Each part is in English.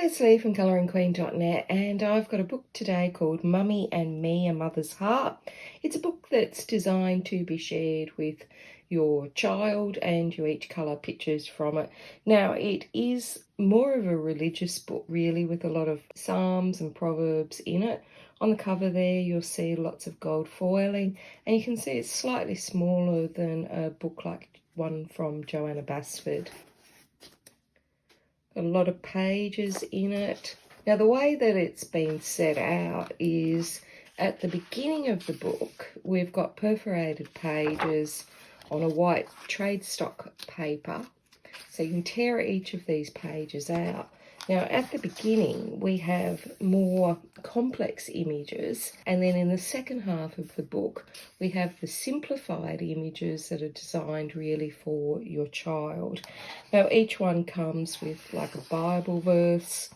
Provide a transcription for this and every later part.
it's Lee from ColouringQueen.net, and I've got a book today called Mummy and Me, A Mother's Heart. It's a book that's designed to be shared with your child, and you each colour pictures from it. Now, it is more of a religious book, really, with a lot of psalms and proverbs in it. On the cover there, you'll see lots of gold foiling, and you can see it's slightly smaller than a book like one from Joanna Basford. A lot of pages in it. Now, the way that it's been set out is at the beginning of the book, we've got perforated pages on a white trade stock paper. So you can tear each of these pages out. Now, at the beginning, we have more complex images, and then in the second half of the book, we have the simplified images that are designed really for your child. Now, each one comes with like a Bible verse.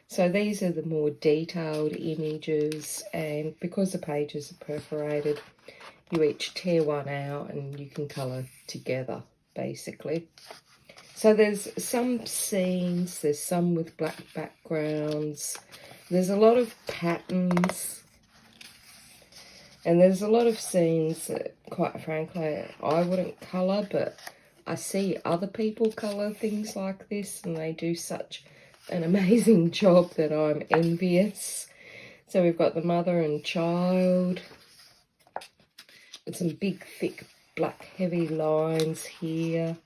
So these are the more detailed images, and because the pages are perforated, you each tear one out and you can colour together, basically. So there's some scenes, there's some with black backgrounds, there's a lot of patterns, and there's a lot of scenes that, quite frankly, I wouldn't colour, but I see other people colour things like this, and they do such an amazing job that I'm envious. So we've got the mother and child, with some big, thick, black, heavy lines here.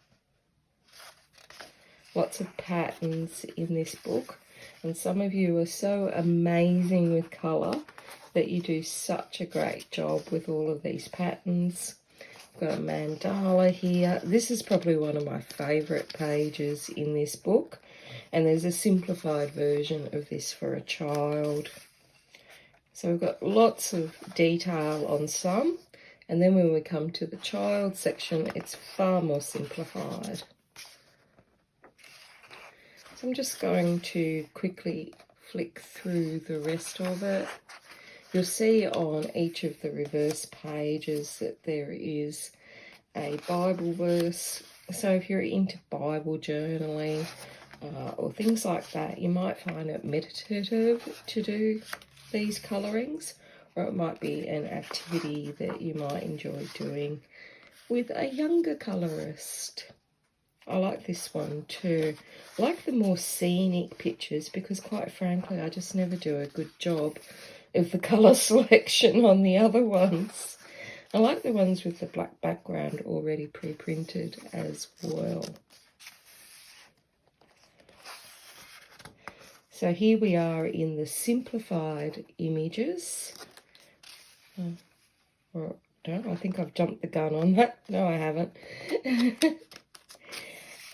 Lots of patterns in this book, and some of you are so amazing with colour that you do such a great job with all of these patterns. I've got a mandala here. This is probably one of my favourite pages in this book, and there's a simplified version of this for a child. So we've got lots of detail on some, and then when we come to the child section, it's far more simplified. So I'm just going to quickly flick through the rest of it. You'll see on each of the reverse pages that there is a Bible verse. So if you're into Bible journaling or things like that, you might find it meditative to do these colourings, or it might be an activity that you might enjoy doing with a younger colourist. I like this one too. I like the more scenic pictures because, quite frankly, I just never do a good job of the colour selection on the other ones. I like the ones with the black background already pre-printed as well. So here we are in the simplified images. No, I think I've jumped the gun on that. No, I haven't.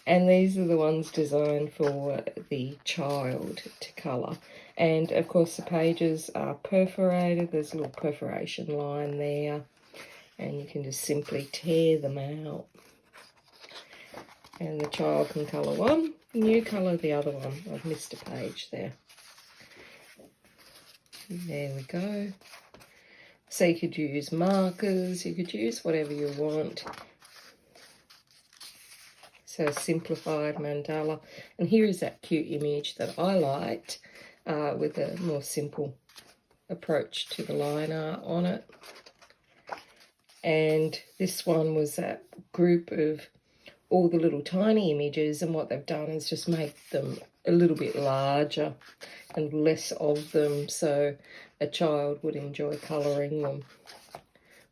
And these are the ones designed for the child to colour. And, of course, the pages are perforated. There's a little perforation line there. And you can just simply tear them out. And the child can colour one, and you colour the other one. I've missed a page there. There we go. So you could use markers. You could use whatever you want. So simplified mandala. And here is that cute image that I liked with a more simple approach to the line art on it. And this one was that group of all the little tiny images, and what they've done is just make them a little bit larger and less of them, so a child would enjoy colouring them.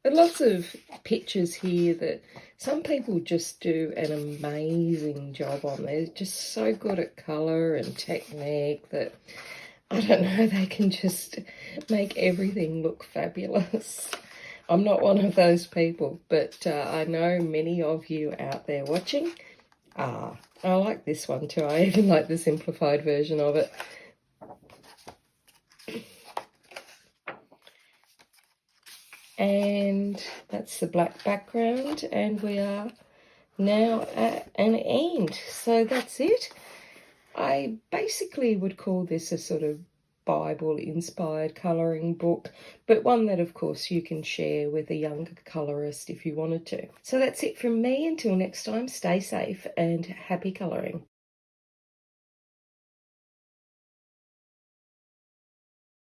But lots of pictures here that some people just do an amazing job on. They're just so good at colour and technique that, I don't know, they can just make everything look fabulous. I'm not one of those people, but I know many of you out there watching are. I like this one too. I even like the simplified version of it. And that's the black background, and we are now at an end. So that's it. I basically would call this a sort of Bible-inspired colouring book, but one that, of course, you can share with a younger colourist if you wanted to. So that's it from me. Until next time, stay safe and happy colouring.